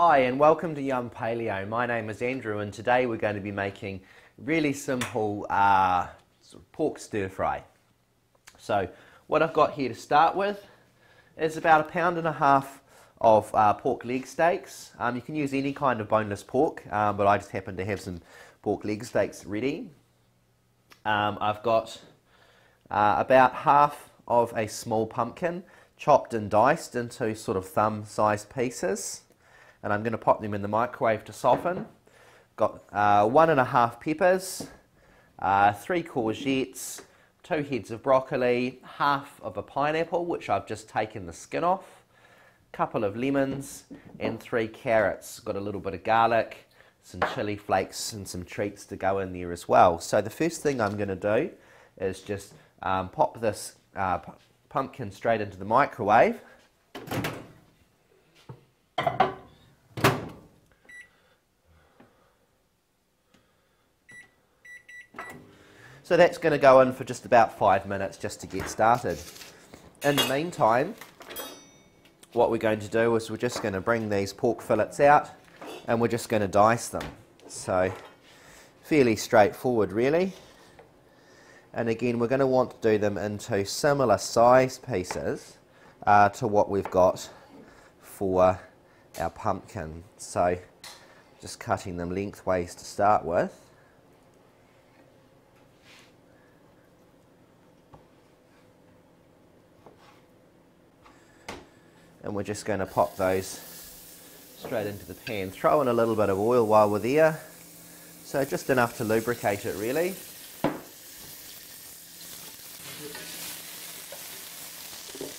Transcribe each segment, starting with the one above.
Hi and welcome to Yum Paleo. My name is Andrew and today we're going to be making really simple pork stir fry. So what I've got here to start with is about 1.5 pounds of pork leg steaks. You can use any kind of boneless pork, but I just happen to have some pork leg steaks ready. I've got about half of a small pumpkin chopped and diced into sort of thumb-sized pieces, and I'm going to pop them in the microwave to soften. Got 1.5 peppers, 3 courgettes, 2 heads of broccoli, half of a pineapple which I've just taken the skin off, a couple of lemons and 3 carrots. Got a little bit of garlic, some chili flakes and some treats to go in there as well. So the first thing I'm going to do is just pop this pumpkin straight into the microwave. So that's going to go in for just about 5 minutes just to get started. In the meantime, what we're going to do is we're just going to bring these pork fillets out and we're just going to dice them. So fairly straightforward really. And again, we're going to want to do them into similar size pieces to what we've got for our pumpkin. So just cutting them lengthways to start with. And we're just going to pop those straight into the pan. Throw in a little bit of oil while we're there. So just enough to lubricate it really.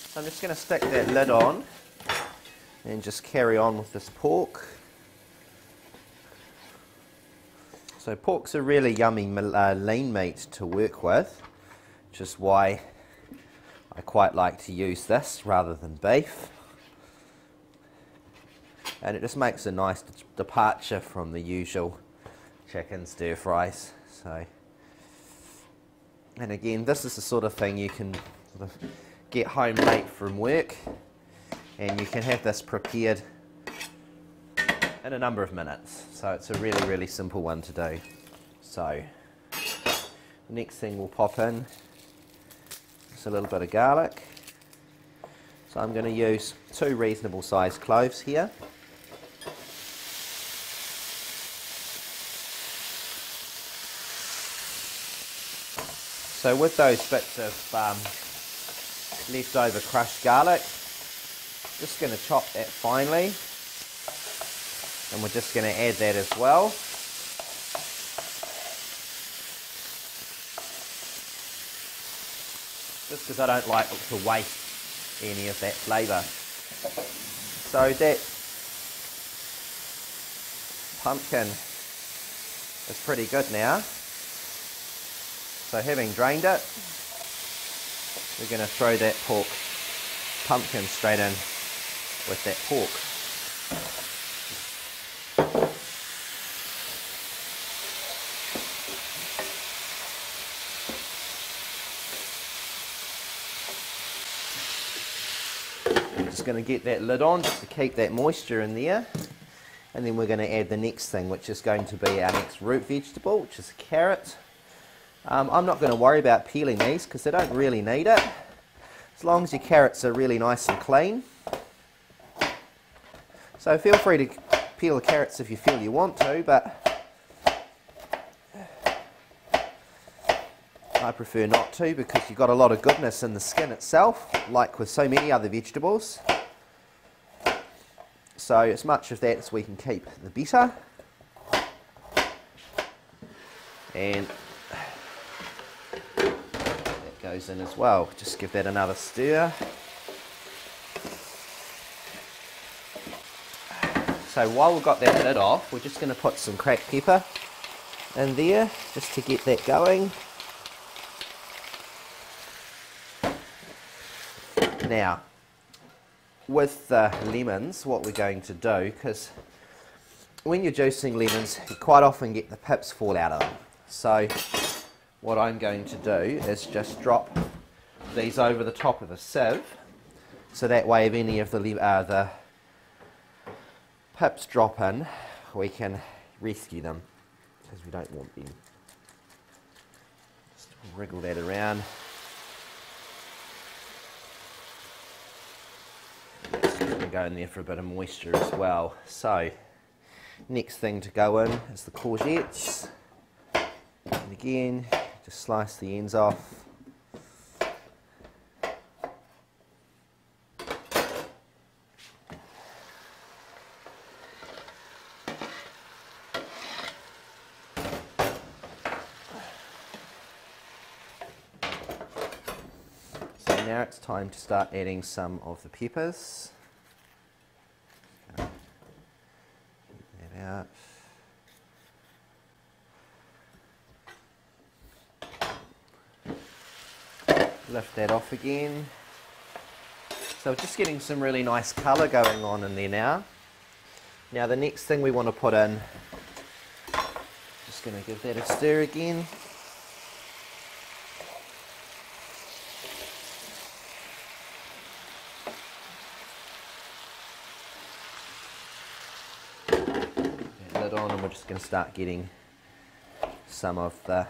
So I'm just going to stick that lid on and just carry on with this pork. So pork's a really yummy lean meat to work with, which is why I quite like to use this rather than beef. And it just makes a nice departure from the usual chicken stir fries. So, and again, this is the sort of thing you can sort of get home late from work, and you can have this prepared in a number of minutes. So it's a really, really simple one to do. So the next thing we'll pop in is a little bit of garlic. So I'm going to use 2 reasonable sized cloves here. So with those bits of leftover crushed garlic, just going to chop that finely, and we're just going to add that as well. Just because I don't like to waste any of that flavour. So that pumpkin is pretty good now. So having drained it, we're going to throw that pumpkin straight in with that pork. I'm just going to get that lid on just to keep that moisture in there. And then we're going to add the next thing, which is going to be our next root vegetable, which is a carrot. I'm not going to worry about peeling these because they don't really need it, as long as your carrots are really nice and clean. So feel free to peel the carrots if you feel you want to, but I prefer not to because you've got a lot of goodness in the skin itself, like with so many other vegetables. So as much of that as we can keep, the better. And goes in as well. Just give that another stir. So while we've got that lid off, we're just going to put some cracked pepper in there just to get that going. Now, with the lemons, what we're going to do, because when you're juicing lemons, you quite often get the pips fall out of them. So what I'm going to do is just drop these over the top of a sieve, so that way if any of the pips drop in, we can rescue them because we don't want them. Just wriggle that around. It's going to go in there for a bit of moisture as well. So, next thing to go in is the courgettes. And again, just slice the ends off. Now it's time to start adding some of the peppers. Get that out. Lift that off again. So just getting some really nice colour going on in there now. Now the next thing we want to put in, just going to give that a stir again. On, and we're just going to start getting some of the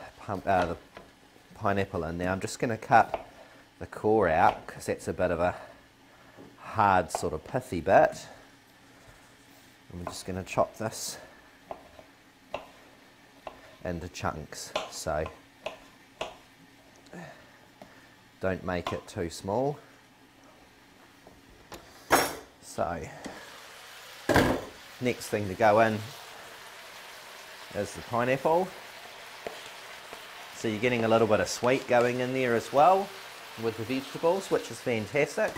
pineapple in there. I'm just going to cut the core out because that's a bit of a hard sort of pithy bit. And we're just going to chop this into chunks, so don't make it too small. So next thing to go in is the pineapple. So you're getting a little bit of sweet going in there as well with the vegetables, which is fantastic.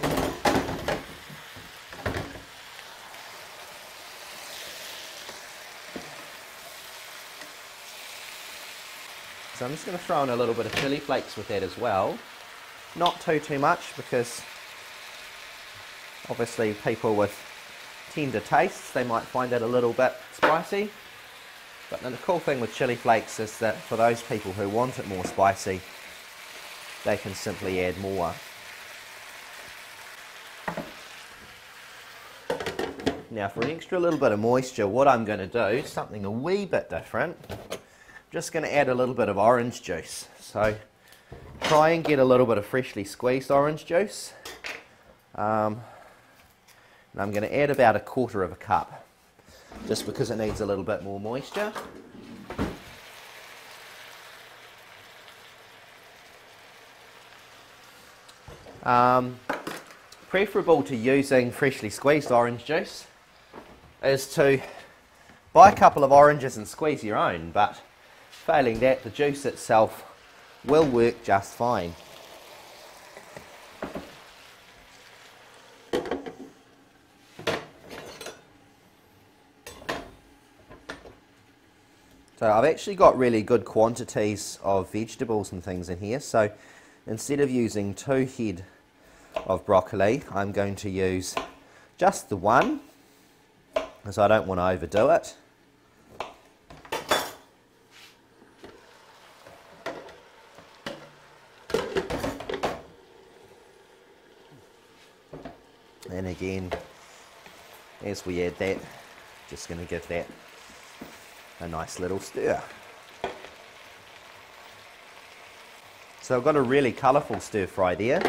So I'm just going to throw in a little bit of chili flakes with that as well. Not too much, because obviously people with tender tastes, they might find it a little bit spicy. But the cool thing with chili flakes is that for those people who want it more spicy, they can simply add more. Now for an extra little bit of moisture, what I'm going to do, something a wee bit different, I'm just going to add a little bit of orange juice. So try and get a little bit of freshly squeezed orange juice. And I'm going to add about 1/4 cup. Just because it needs a little bit more moisture. Preferable to using freshly squeezed orange juice is to buy a couple of oranges and squeeze your own, but failing that, the juice itself will work just fine. So I've actually got really good quantities of vegetables and things in here, so instead of using 2 head of broccoli, I'm going to use just the 1, because I don't want to overdo it. And again, as we add that, just going to give that a nice little stir. So I've got a really colourful stir fry there,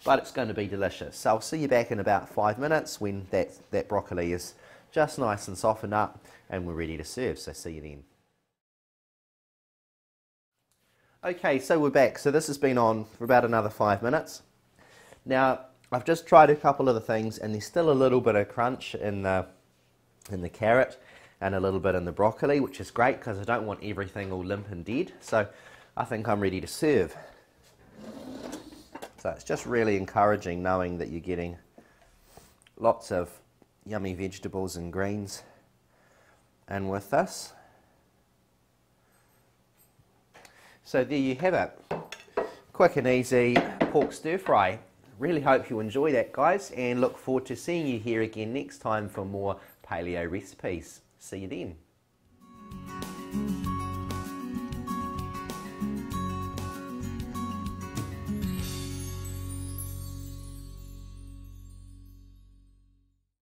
but it's going to be delicious. So I'll see you back in about 5 minutes when that broccoli is just nice and softened up and we're ready to serve. So see you then. Okay, so we're back. So this has been on for about another 5 minutes. Now I've just tried a couple of the things and there's still a little bit of crunch in the carrot and a little bit in the broccoli, which is great because I don't want everything all limp and dead. So I think I'm ready to serve. So it's just really encouraging knowing that you're getting lots of yummy vegetables and greens in with this. So there you have it. Quick and easy pork stir fry. Really hope you enjoy that, guys, and look forward to seeing you here again next time for more paleo recipes. See you then.